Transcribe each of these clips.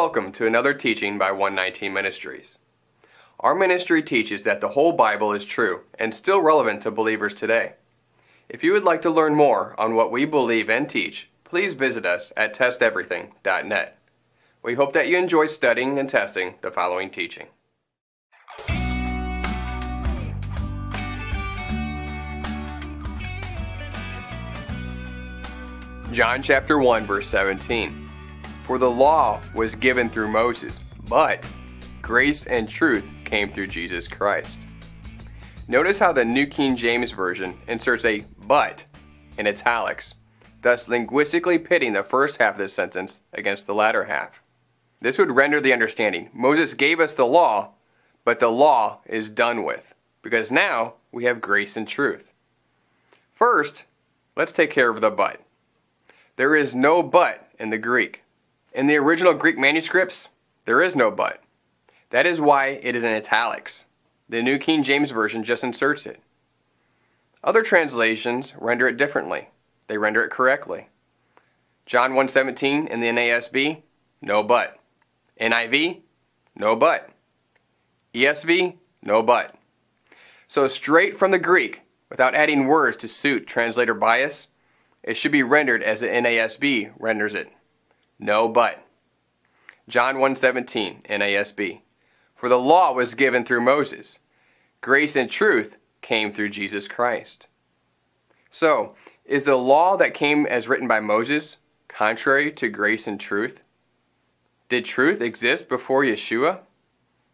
welcome to another teaching by 119 Ministries. Our ministry teaches that the whole Bible is true and still relevant to believers today. If you would like to learn more on what we believe and teach, please visit us at testeverything.net. We hope that you enjoy studying and testing the following teaching. John chapter 1 verse 17. For the law was given through Moses, but grace and truth came through Jesus Christ. Notice how the New King James Version inserts a but in italics, thus linguistically pitting the first half of the sentence against the latter half. This would render the understanding, Moses gave us the law, but the law is done with, because now we have grace and truth. First, let's take care of the but. There is no but in the Greek. In the original Greek manuscripts, there is no but. That is why it is in italics. The New King James Version just inserts it. Other translations render it differently. They render it correctly. John 1:17 in the NASB, no but. NIV, no but. ESV, no but. So straight from the Greek, without adding words to suit translator bias, it should be rendered as the NASB renders it. No but. John 1:17 NASB. For the law was given through Moses. Grace and truth came through Jesus Christ. So, is the law that came as written by Moses contrary to grace and truth? Did truth exist before Yeshua?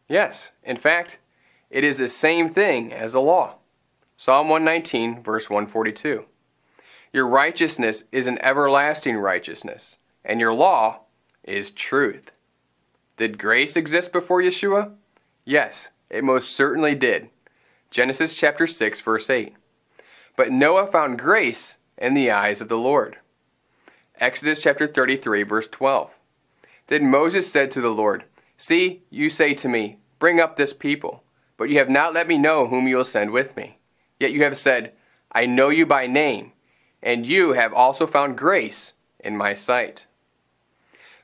Yes. In fact, it is the same thing as the law. Psalm 119 verse 142. Your righteousness is an everlasting righteousness, and your law is truth. Did grace exist before Yeshua? Yes, it most certainly did. Genesis chapter 6 verse 8. But Noah found grace in the eyes of the Lord. Exodus chapter 33 verse 12. Then Moses said to the Lord, See, you say to me, bring up this people, but you have not let me know whom you will send with me. Yet you have said, I know you by name, and you have also found grace in my sight.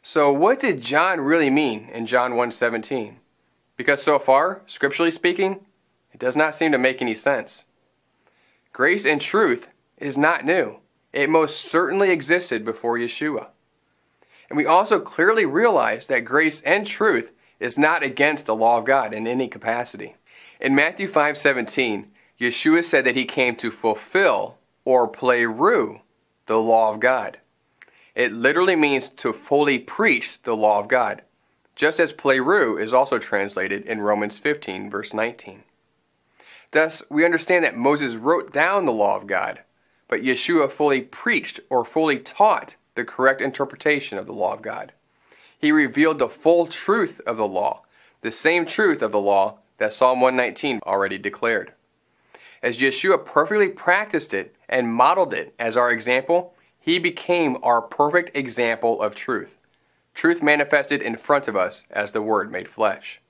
So what did John really mean in John 1:17? Because so far, scripturally speaking, it does not seem to make any sense. Grace and truth is not new. It most certainly existed before Yeshua. And we also clearly realize that grace and truth is not against the law of God in any capacity. In Matthew 5:17, Yeshua said that he came to fulfill or pleroo the law of God. It literally means to fully preach the law of God, just as pleroo is also translated in Romans 15 verse 19. Thus, we understand that Moses wrote down the law of God, but Yeshua fully preached or fully taught the correct interpretation of the law of God. He revealed the full truth of the law, the same truth of the law that Psalm 119 already declared. As Yeshua perfectly practiced it and modeled it as our example, he became our perfect example of truth. Truth manifested in front of us as the Word made flesh.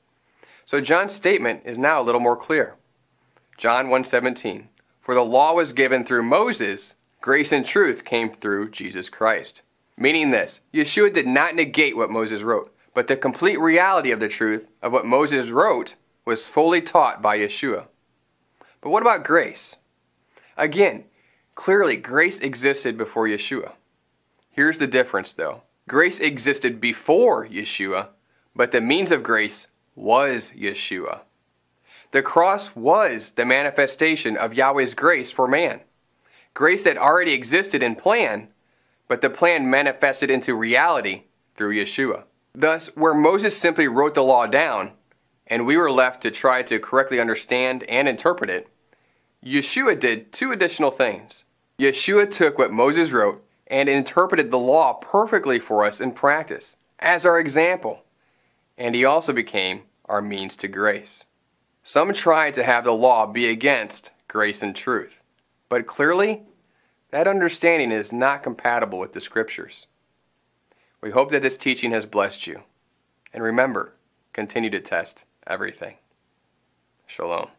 So John's statement is now a little more clear. John 1:17, for the law was given through Moses, grace and truth came through Jesus Christ. Meaning this, Yeshua did not negate what Moses wrote, but the complete reality of the truth of what Moses wrote was fully taught by Yeshua. But what about grace? Again, clearly grace existed before Yeshua. Here's the difference though. Grace existed before Yeshua, but the means of grace was Yeshua. The cross was the manifestation of Yahweh's grace for man. Grace that already existed in plan, but the plan manifested into reality through Yeshua. Thus, where Moses simply wrote the law down, and we were left to try to correctly understand and interpret it, Yeshua did two additional things. Yeshua took what Moses wrote and interpreted the law perfectly for us in practice, as our example, and he also became our means to grace. Some tried to have the law be against grace and truth, but clearly, that understanding is not compatible with the Scriptures. We hope that this teaching has blessed you. And remember, continue to test everything. Shalom.